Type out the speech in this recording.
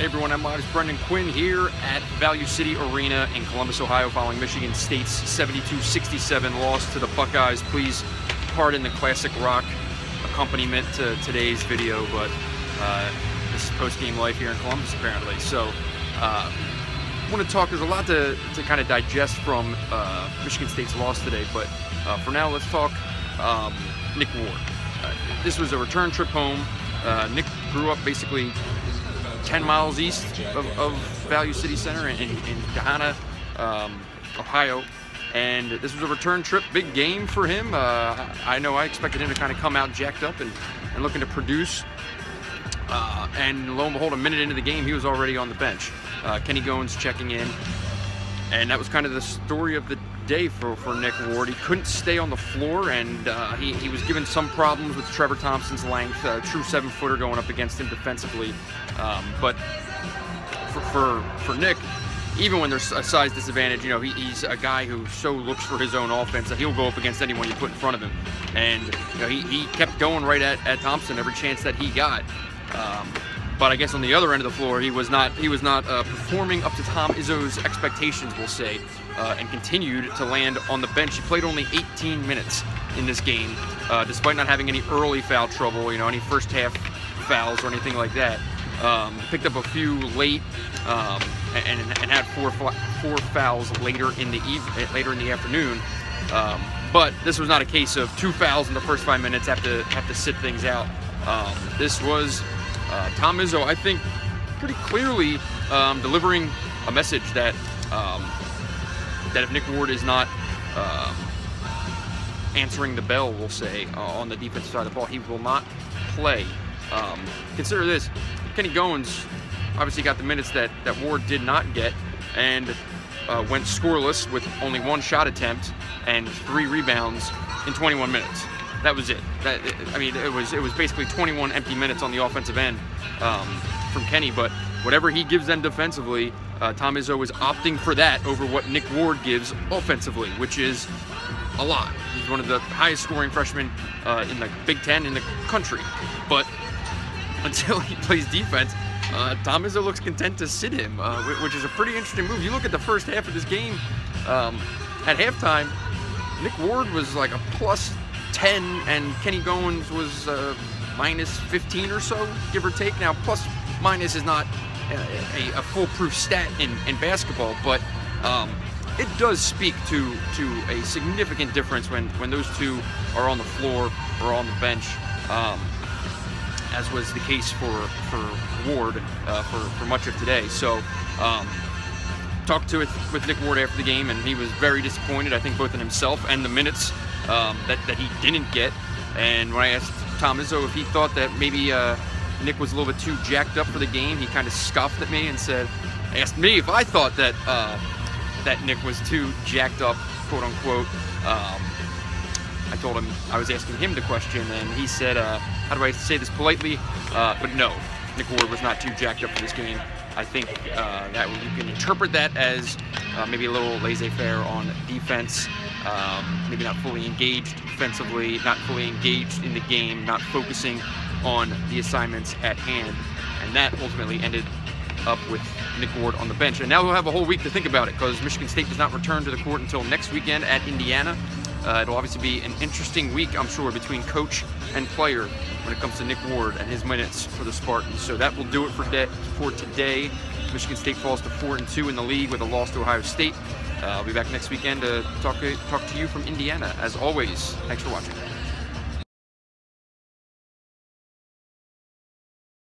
Hey everyone, I'm Live's Brendan Quinn here at Value City Arena in Columbus, Ohio, following Michigan State's 72-67 loss to the Buckeyes. Please pardon the classic rock accompaniment to today's video, but this is post-game life here in Columbus apparently. So I want to talk, there's a lot to kind of digest from Michigan State's loss today, but for now let's talk Nick Ward. This was a return trip home. Nick grew up basically 10 miles east of Value City Center in Gahanna, Ohio, and this was a return trip, big game for him. I know I expected him to kind of come out jacked up and looking to produce, and lo and behold, a minute into the game, he was already on the bench. Kenny Goins checking in, and that was kind of the story of the day for Nick Ward. He couldn't stay on the floor, and he was given some problems with Trevor Thompson's length, true 7-footer going up against him defensively. But for Nick, even when there's a size disadvantage, you know, he's a guy who so looks for his own offense that he'll go up against anyone you put in front of him. And you know, he kept going right at Thompson every chance that he got. But I guess on the other end of the floor, he was not performing up to Tom Izzo's expectations, we'll say, and continued to land on the bench. He played only 18 minutes in this game, despite not having any early foul trouble, you know, any first half fouls or anything like that. Picked up a few late, and had four fouls later in the afternoon. But this was not a case of 2 fouls in the first 5 minutes, have to sit things out. This was Tom Izzo, I think, pretty clearly delivering a message that that if Nick Ward is not answering the bell, we'll say, on the defensive side of the ball, he will not play. Consider this: Kenny Goins obviously got the minutes that Ward did not get, and went scoreless with only 1 shot attempt and 3 rebounds in 21 minutes. That was it. I mean, it was basically 21 empty minutes on the offensive end from Kenny. But whatever he gives them defensively, Tom Izzo is opting for that over what Nick Ward gives offensively, which is a lot. He's one of the highest scoring freshmen in the Big Ten in the country. But until he plays defense, Tom Izzo looks content to sit him, which is a pretty interesting move. You look at the first half of this game, at halftime, Nick Ward was like a plus 10, and Kenny Goins was minus 15 or so, give or take. Now, plus minus is not a foolproof stat in basketball, but it does speak to a significant difference when those two are on the floor or on the bench, as was the case for Ward for much of today. So talked with Nick Ward after the game, and he was very disappointed, I think, both in himself and the minutes that he didn't get. And when I asked Tom Izzo if he thought that maybe Nick was a little bit too jacked up for the game, he kind of scoffed at me and asked me if I thought that that Nick was too jacked up, quote unquote. I told him I was asking him the question, and he said, how do I say this politely? But no, Nick Ward was not too jacked up for this game. I think that you can interpret that as maybe a little laissez-faire on defense, maybe not fully engaged defensively, not fully engaged in the game, not focusing on the assignments at hand, and that ultimately ended up with Nick Ward on the bench. And now we'll have a whole week to think about it, because Michigan State does not return to the court until next weekend at Indiana. It'll obviously be an interesting week, I'm sure, between coach and player when it comes to Nick Ward and his minutes for the Spartans. So that will do it for today. Michigan State falls to 4-2 in the league with a loss to Ohio State. I'll be back next weekend to talk to you from Indiana. As always, thanks for watching.